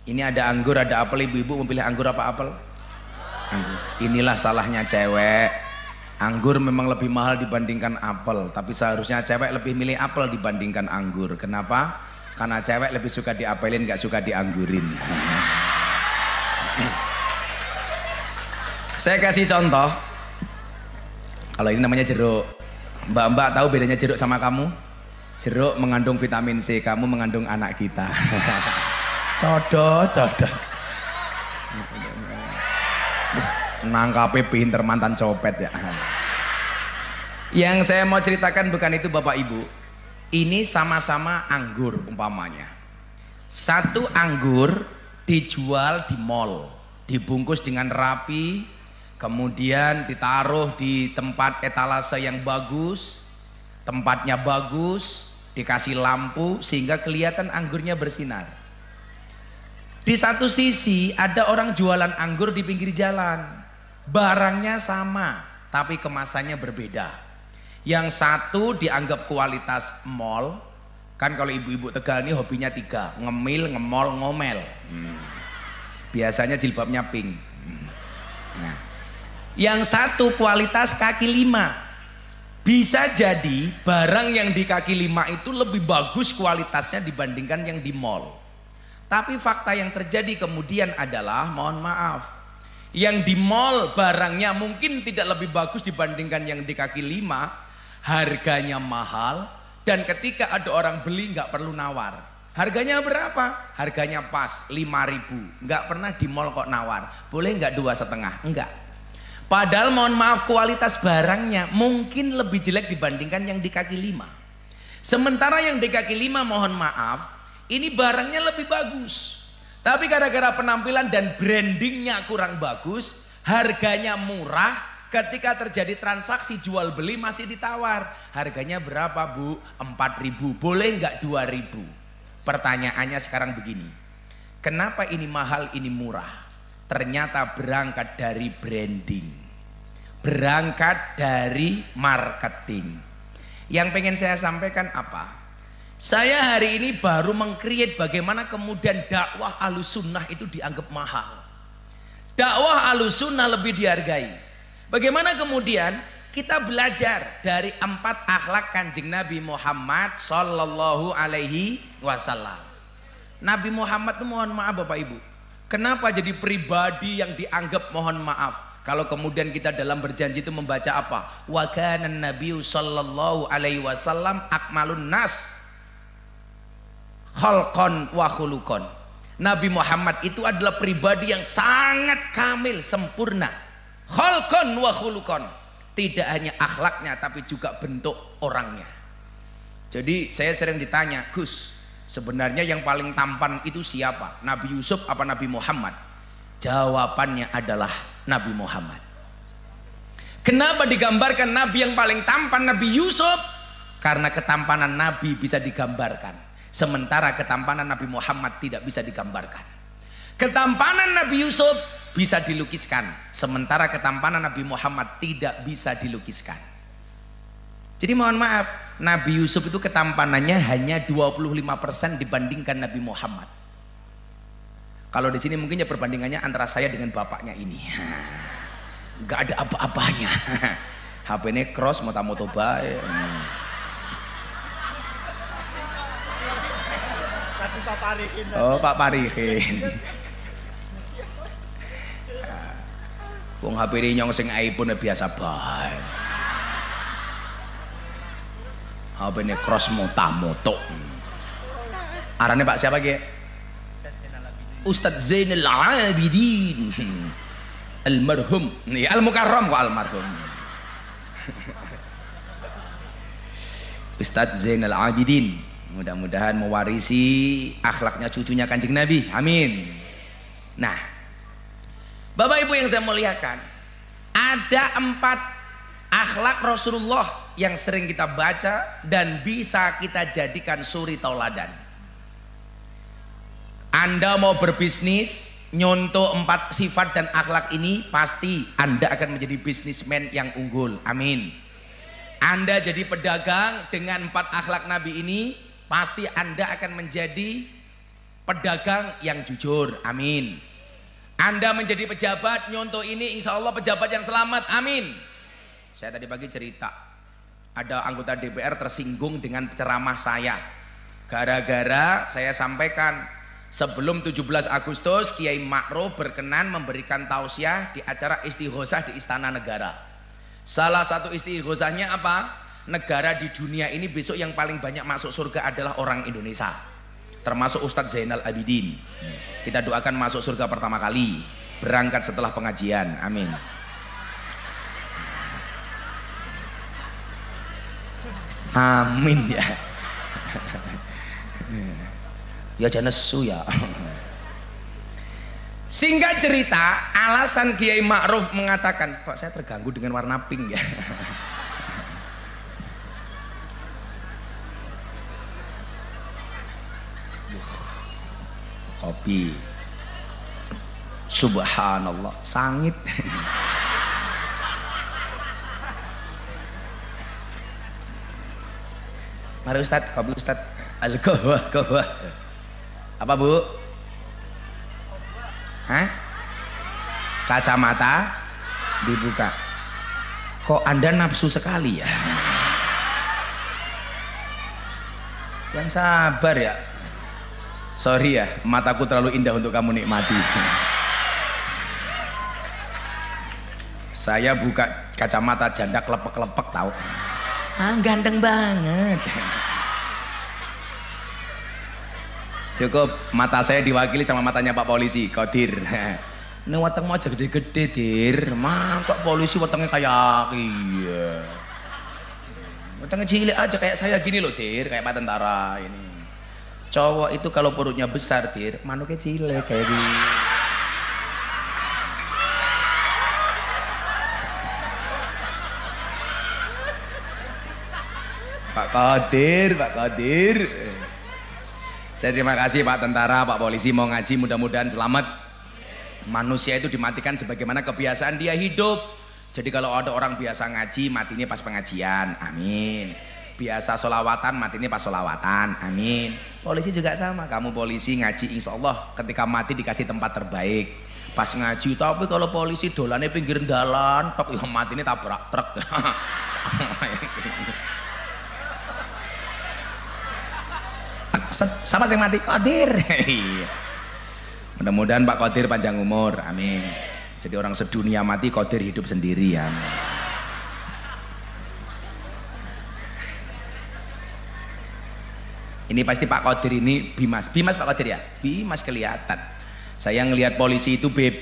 Ini ada anggur, ada apel, ibu-ibu memilih anggur apa apel? Anggur. Inilah salahnya cewek. Anggur memang lebih mahal dibandingkan apel, tapi seharusnya cewek lebih milih apel dibandingkan anggur. Kenapa? Karena cewek lebih suka diapelin, gak suka dianggurin. Saya kasih contoh. Kalau ini namanya jeruk. Mbak-mbak tahu bedanya jeruk sama kamu? Jeruk mengandung vitamin C, kamu mengandung anak kita. Codoh. Nangkape pinter mantan copet ya. Yang saya mau ceritakan bukan itu Bapak Ibu. Ini sama-sama anggur umpamanya. Satu anggur dijual di mall, dibungkus dengan rapi, kemudian ditaruh di tempat etalase yang bagus, tempatnya bagus, dikasih lampu sehingga kelihatan anggurnya bersinar. Di satu sisi ada orang jualan anggur di pinggir jalan. Barangnya sama, tapi kemasannya berbeda. Yang satu dianggap kualitas mall. Kan kalau ibu-ibu Tegal ini hobinya 3, ngemil, ngemol, ngomel. Biasanya jilbabnya pink. Nah, yang satu kualitas kaki 5. Bisa jadi barang yang di kaki 5 itu lebih bagus kualitasnya dibandingkan yang di mall. Tapi fakta yang terjadi kemudian adalah, mohon maaf, yang di mall barangnya mungkin tidak lebih bagus dibandingkan yang di kaki 5, harganya mahal, dan ketika ada orang beli nggak perlu nawar. Harganya berapa? Harganya pas 5.000. Nggak pernah di mall kok nawar. Boleh nggak 2,5? Enggak. Padahal mohon maaf kualitas barangnya mungkin lebih jelek dibandingkan yang di kaki 5. Sementara yang di kaki 5 mohon maaf ini barangnya lebih bagus. Tapi gara-gara penampilan dan brandingnya kurang bagus, harganya murah, ketika terjadi transaksi jual beli masih ditawar. Harganya berapa Bu? 4.000, boleh nggak 2.000? Pertanyaannya sekarang begini, kenapa ini mahal ini murah? Ternyata berangkat dari branding, berangkat dari marketing. Yang pengen saya sampaikan apa? Saya hari ini baru meng-create bagaimana kemudian dakwah Ahlussunnah itu dianggap mahal. Dakwah Ahlussunnah lebih dihargai. Bagaimana kemudian kita belajar dari 4 akhlak Kanjeng Nabi Muhammad Sallallahu Alaihi Wasallam. Nabi Muhammad itu mohon maaf Bapak Ibu, kenapa jadi pribadi yang dianggap mohon maaf? Kalau kemudian kita dalam berjanji itu membaca apa? Wa kana nabiyyu sallallahu alaihi wasallam akmalun nas khalqan wa khuluqan. Nabi Muhammad itu adalah pribadi yang sangat kamil, sempurna. Khalqan wa khuluqan. Tidak hanya akhlaknya tapi juga bentuk orangnya. Jadi saya sering ditanya, Gus, sebenarnya yang paling tampan itu siapa? Nabi Yusuf apa Nabi Muhammad? Jawabannya adalah Nabi Muhammad. Kenapa digambarkan Nabi yang paling tampan Nabi Yusuf? Karena ketampanan Nabi bisa digambarkan. Sementara ketampanan Nabi Muhammad tidak bisa digambarkan. Ketampanan Nabi Yusuf bisa dilukiskan, sementara ketampanan Nabi Muhammad tidak bisa dilukiskan. Jadi mohon maaf, Nabi Yusuf itu ketampanannya hanya 25% dibandingkan Nabi Muhammad. Kalau di sini mungkin ya perbandingannya antara saya dengan bapaknya ini. Gak ada apa-apanya. HP-nya cross, moto-moto baik. Oh Pak Parihin. Wong HP ini nyong sing iPhone biasa bae. HP ini cross moto. Arane Pak siapa ki? Ustadz Zainal Abidin. Almarhum. Nih Al-Mukarram kok almarhum. Ustadz Zainal Abidin. Mudah-mudahan mewarisi akhlaknya cucunya Kanjeng Nabi. Amin. Nah, Bapak Ibu yang saya muliakan, ada 4 akhlak Rasulullah yang sering kita baca dan bisa kita jadikan suri tauladan. Anda mau berbisnis, nyontoh 4 sifat dan akhlak ini, pasti Anda akan menjadi bisnismen yang unggul. Amin. Anda jadi pedagang dengan 4 akhlak Nabi ini, pasti Anda akan menjadi pedagang yang jujur, amin. Anda menjadi pejabat, nyontoh ini insya Allah pejabat yang selamat, amin. Saya tadi pagi cerita, ada anggota DPR tersinggung dengan ceramah saya. Gara-gara saya sampaikan sebelum 17 Agustus Kiai Ma'ruf berkenan memberikan tausiah di acara istighosah di Istana Negara. Salah satu istighosahnya apa? Negara di dunia ini besok yang paling banyak masuk surga adalah orang Indonesia, termasuk Ustadz Zainal Abidin. Kita doakan masuk surga pertama kali, berangkat setelah pengajian, amin. Amin ya. Ya jangan nesu ya. Singkat cerita, alasan Kiai Ma'ruf mengatakan, kok saya terganggu dengan warna pink ya. Kopi, subhanallah, sangit. Mari Ustadz, kopi Ustadz. Al-Qahwah. Apa Bu? Hah? Kacamata dibuka. Kok Anda nafsu sekali ya? Yang sabar ya. Sorry ya, mataku terlalu indah untuk kamu nikmati. Saya buka kacamata janda kelepek-kelepek tahu. Ganteng banget. Cukup mata saya diwakili sama matanya Pak Polisi, Qadir. Ini weteng mau aja gede-gede, Dir. Masa polisi wetengnya kayak iya. Wetengnya cilik aja kayak saya gini loh, Dir, kayak Pak Tentara ini. Cowok itu kalau perutnya besar, Dir, manuknya cilik kayak gini. Pak Qadir. Saya terima kasih Pak Tentara, Pak Polisi mau ngaji, mudah-mudahan selamat. Manusia itu dimatikan sebagaimana kebiasaan dia hidup. Jadi kalau ada orang biasa ngaji, matinya pas pengajian, amin. Biasa solawatan, matinya pas solawatan, amin. Polisi juga sama, kamu polisi ngaji insya Allah ketika mati dikasih tempat terbaik pas ngaji. Tapi kalau polisi dolannya pinggir jalan tok ya matinya tabrak truk. Siapa yang mati? Qadir. Mudah-mudahan Pak Qadir panjang umur, amin. Jadi orang sedunia mati, Qadir hidup sendirian. Ini pasti Pak Qadir ini Bimas Pak Qadir ya? Bimas kelihatan. Saya ngelihat polisi itu Beb,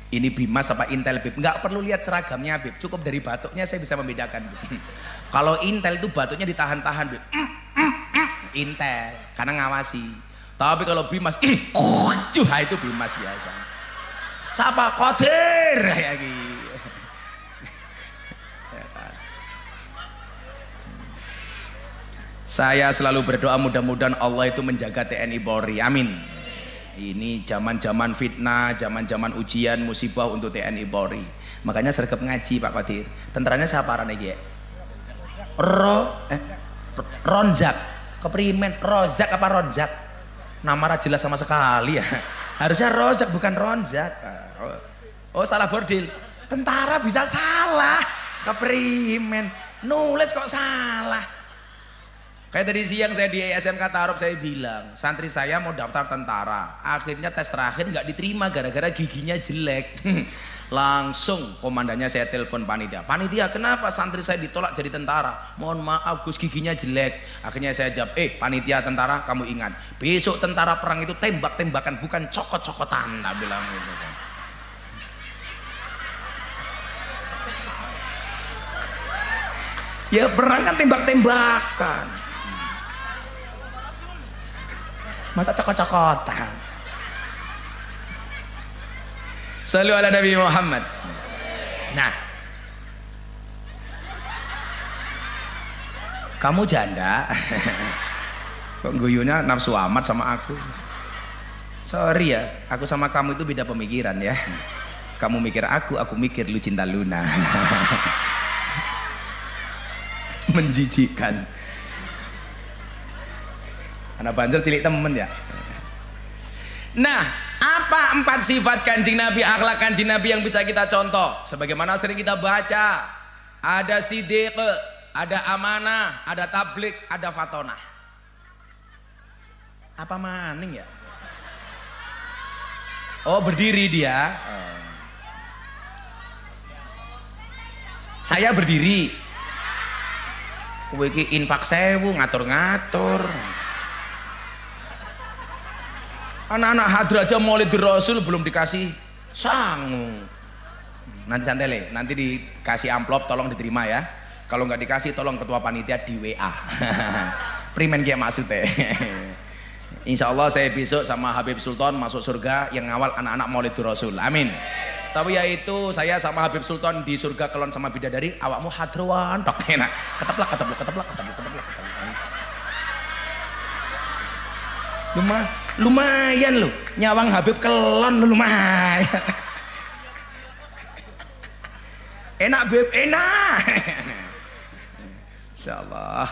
ini Bimas apa Intel Beb? Nggak perlu lihat seragamnya Beb, cukup dari batuknya saya bisa membedakan Beb. Kalau Intel itu batuknya ditahan-tahan Beb. Intel, karena ngawasi. Tapi kalau Bimas, itu Bimas biasa. Siapa Qadir kayak gitu. Saya selalu berdoa mudah-mudahan Allah itu menjaga TNI Polri, amin. Ini zaman-zaman fitnah, zaman-zaman ujian, musibah untuk TNI Polri. Makanya sergap ngaji Pak Qadir. Tentaranya siapa rane iki? Ronzak. Keprimen Rozak apa Ronzak? Nama jelas sama sekali ya. Harusnya Rozak bukan Ronzak. Oh salah bordil. Tentara bisa salah. Keprimen nulis kok salah. Kayak tadi siang saya di SMK Tarup saya bilang santri saya mau daftar tentara, akhirnya tes terakhir nggak diterima gara-gara giginya jelek. Langsung komandannya saya telepon panitia, kenapa santri saya ditolak jadi tentara? Mohon maaf Gus, giginya jelek. Akhirnya saya jawab, panitia tentara kamu ingat, besok tentara perang itu tembak-tembakan bukan cokot-cokotan, tak bilang gitu kan. Ya perang kan tembak-tembakan, masa cokot-cokotan. Shallu ala Nabi Muhammad. Nah, kamu janda kok guyunya nafsu amat sama aku. Sorry ya, aku sama kamu itu beda pemikiran ya. Kamu mikir aku mikir lu cinta Luna. Menjijikkan. Anak Banjar cilik temen ya. Nah, apa 4 sifat Kanjeng Nabi, akhlak Kanjeng Nabi yang bisa kita contoh? Sebagaimana sering kita baca, ada sidiq, ada amanah, ada tablik, ada fatonah. Apa maning ya? Oh, berdiri dia. Saya berdiri. Kowe iki infak 1000 ngatur-ngatur. Anak-anak hadir aja Maulid Rasul belum dikasih sangu. Nanti santai, nanti dikasih amplop tolong diterima ya. Kalau nggak dikasih tolong ketua panitia di WA. Primen kayak maksudnya. Insya Allah saya besok sama Habib Sultan masuk surga yang ngawal anak-anak Maulid Rasul. Amin. Tapi yaitu saya sama Habib Sultan di surga kelon sama bidadari, awakmu hadrowan tok enak. Keteplak. Lumayan loh, nyawang Habib kelon lumayan. Enak Beb, enak. Insyaallah.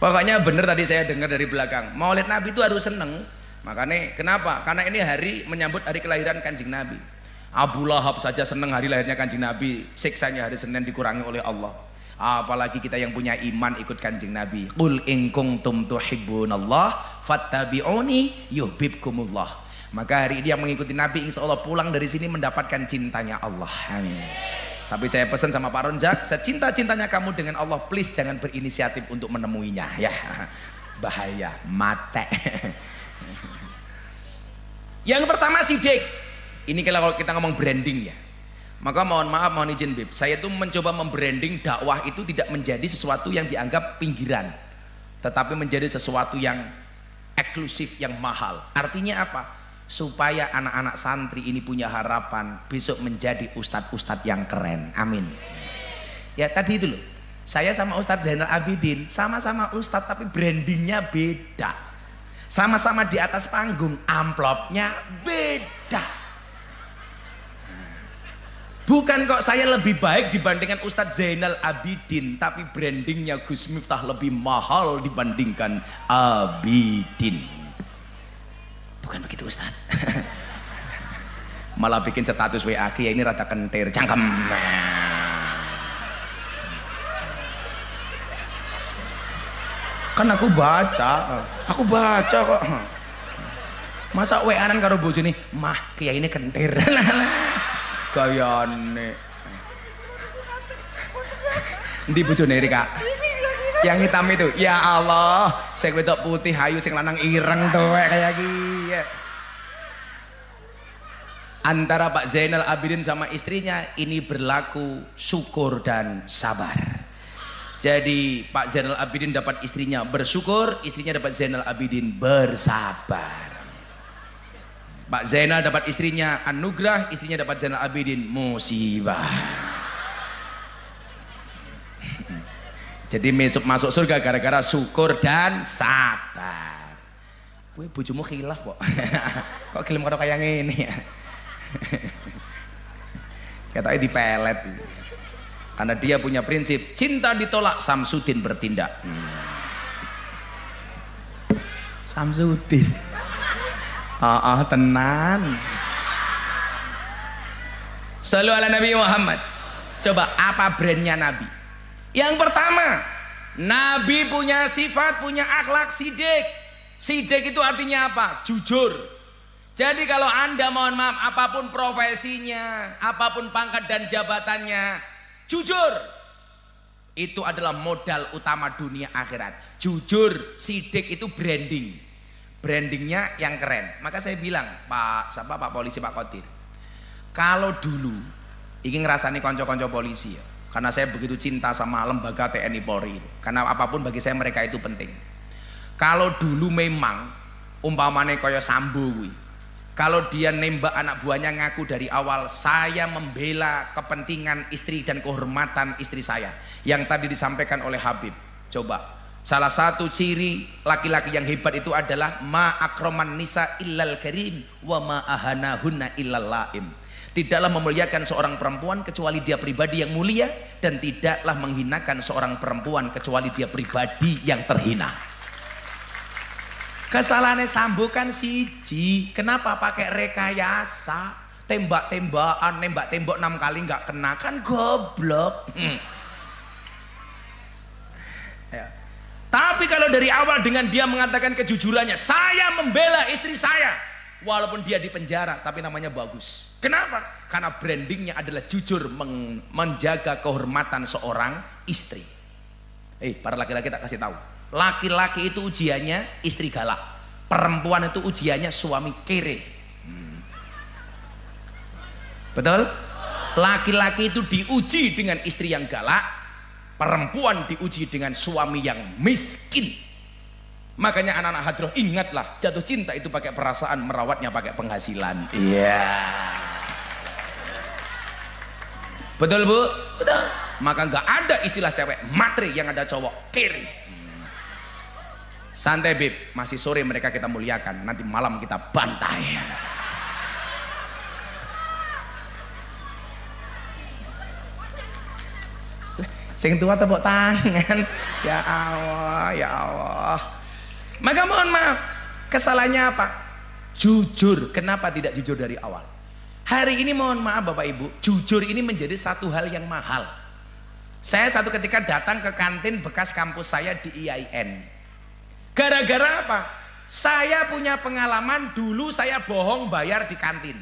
Pokoknya bener tadi saya dengar dari belakang, Maulid Nabi itu harus seneng. Makanya kenapa? Karena ini hari menyambut hari kelahiran Kanjeng Nabi. Abu Lahab saja seneng hari lahirnya Kanjeng Nabi, siksanya hari Senin dikurangi oleh Allah. Apalagi kita yang punya iman ikut Kanjeng Nabi. Qul in kuntum tuhibbunallah fattabi'uni yuhibbukumullah. Maka hari ini yang mengikuti Nabi insya Allah pulang dari sini mendapatkan cintanya Allah. Amin. Tapi saya pesan sama Pak Ronjak, secinta-cintanya kamu dengan Allah, please jangan berinisiatif untuk menemuinya ya. Bahaya, mate. Yang pertama sidik. Ini kalau kita ngomong branding ya. Maka mohon maaf, mohon izin Bib, saya tuh mencoba membranding dakwah itu tidak menjadi sesuatu yang dianggap pinggiran, tetapi menjadi sesuatu yang eksklusif, yang mahal. Artinya apa? Supaya anak-anak santri ini punya harapan besok menjadi ustadz-ustadz yang keren. Amin. Ya tadi itu loh, saya sama Ustadz Zainal Abidin sama-sama ustadz tapi brandingnya beda. Sama-sama di atas panggung, amplopnya beda. Bukan kok saya lebih baik dibandingkan Ustadz Zainal Abidin, tapi brandingnya Gus Miftah lebih mahal dibandingkan Abidin. Bukan begitu Ustadz. Malah bikin status WA ya ini rada kentir, cangkem. Kan aku baca kok. Masa WA-an karo bojone, "Mah, kiai ini kentir." Gayane. Endi bojone Rika? Yang hitam itu. Ya Allah, sing wedok putih ayu sing lanang ireng tuwek kayak gini. Antara Pak Zainal Abidin sama istrinya ini berlaku syukur dan sabar. Jadi Pak Zainal Abidin dapat istrinya bersyukur, istrinya dapat Zainal Abidin bersabar. Pak Zainal dapat istrinya anugerah, istrinya dapat Zainal Abidin musibah. Jadi masuk surga gara-gara syukur dan sabar. Gue bojomu khilaf kok. Kok gelem karo kayak ngene ya. Katanya dipelet. Karena dia punya prinsip cinta ditolak, Samsudin bertindak. Samsudin. Tenan. Shallu ala Nabi Muhammad. Coba apa brandnya Nabi? Yang pertama, Nabi punya sifat, punya akhlak sidik. Sidik itu artinya apa? Jujur. Jadi kalau Anda mohon maaf apapun profesinya, apapun pangkat dan jabatannya, jujur. Itu adalah modal utama dunia akhirat. Jujur, sidik itu branding. Brandingnya yang keren. Maka saya bilang, Pak Polisi, Pak Kodir, kalau dulu ingin ngerasani konco-konco polisi ya, karena saya begitu cinta sama lembaga TNI Polri, karena apapun bagi saya mereka itu penting. Kalau dulu memang umpamane kaya Sambo kuwi, kalau dia nembak anak buahnya ngaku dari awal saya membela kepentingan istri dan kehormatan istri saya yang tadi disampaikan oleh Habib. Coba salah satu ciri laki-laki yang hebat itu adalah ma akraman nisa illal karim wa ma ahanahunna illal laim. Tidaklah memuliakan seorang perempuan kecuali dia pribadi yang mulia, dan tidaklah menghinakan seorang perempuan kecuali dia pribadi yang terhina. Kesalahannya Sambo kan siji. Kenapa pakai rekayasa? Tembak-tembakan, nembak tembok 6 kali nggak kena, kan goblok. Ya. Tapi kalau dari awal dengan dia mengatakan kejujurannya, saya membela istri saya, walaupun dia di penjara, tapi namanya bagus. Kenapa? Karena brandingnya adalah jujur, menjaga kehormatan seorang istri. Para laki-laki tak kasih tahu. Laki-laki itu ujiannya istri galak, perempuan itu ujiannya suami kere. Betul? Laki-laki itu diuji dengan istri yang galak, perempuan diuji dengan suami yang miskin. Makanya anak-anak hadroh, ingatlah, jatuh cinta itu pakai perasaan, merawatnya pakai penghasilan. Iya. Betul Bu? Betul. Maka nggak ada istilah cewek matre, yang ada cowok kiri. Santai Beb, masih sore mereka kita muliakan, nanti malam kita bantai. Sing tua tepuk tangan. Ya Allah, ya Allah. Maka mohon maaf, kesalahannya apa? Jujur. Kenapa tidak jujur dari awal? Hari ini mohon maaf Bapak Ibu, jujur ini menjadi satu hal yang mahal. Saya satu ketika datang ke kantin bekas kampus saya di IAIN. Gara-gara apa? Saya punya pengalaman, dulu saya bohong bayar di kantin.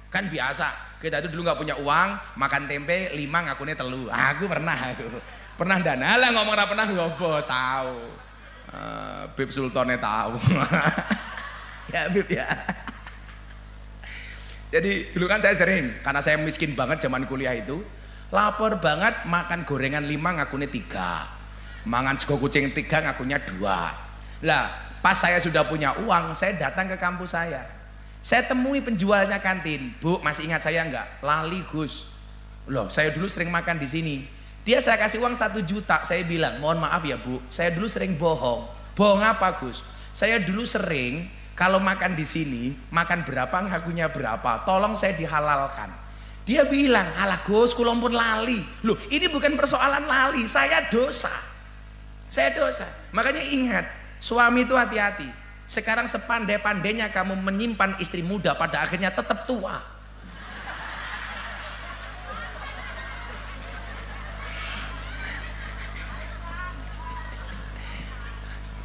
Kan biasa, kita itu dulu nggak punya uang, makan tempe 5 ngakunya telu. Aku pernah dana lah, ngomong apa pernah ngobo tahu. Beb Sultannya tahu. Ya Beb ya. Jadi dulu kan saya sering, karena saya miskin banget zaman kuliah itu, lapar banget, makan gorengan 5 ngakunya 3, mangan sego kucing 3 ngakunya 2. Lah pas saya sudah punya uang, saya datang ke kampus saya temui penjualnya kantin. Bu, masih ingat saya enggak? Lali Gus. Loh, saya dulu sering makan di sini. Dia saya kasih uang 1 juta. Saya bilang, mohon maaf ya Bu, saya dulu sering bohong. Bohong apa Gus? Saya dulu sering kalau makan di sini, makan berapa ngakunya berapa. Tolong saya dihalalkan. Dia bilang, alah Gus, kula pun lali. Loh, ini bukan persoalan lali, saya dosa. Saya dosa. Makanya ingat, suami itu hati-hati. Sekarang sepandai-pandainya kamu menyimpan istri muda, pada akhirnya tetap tua.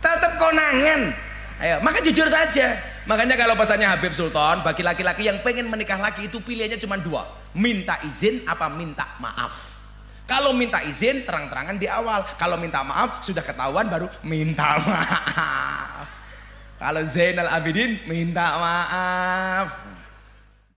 Tetap konangan. Ayo, maka jujur saja. Makanya kalau pesannya Habib Sultan, bagi laki-laki yang pengen menikah lagi itu pilihannya cuma 2. Minta izin apa minta maaf. Kalau minta izin terang-terangan di awal, kalau minta maaf sudah ketahuan baru minta maaf. Kalau Zainal Abidin minta maaf.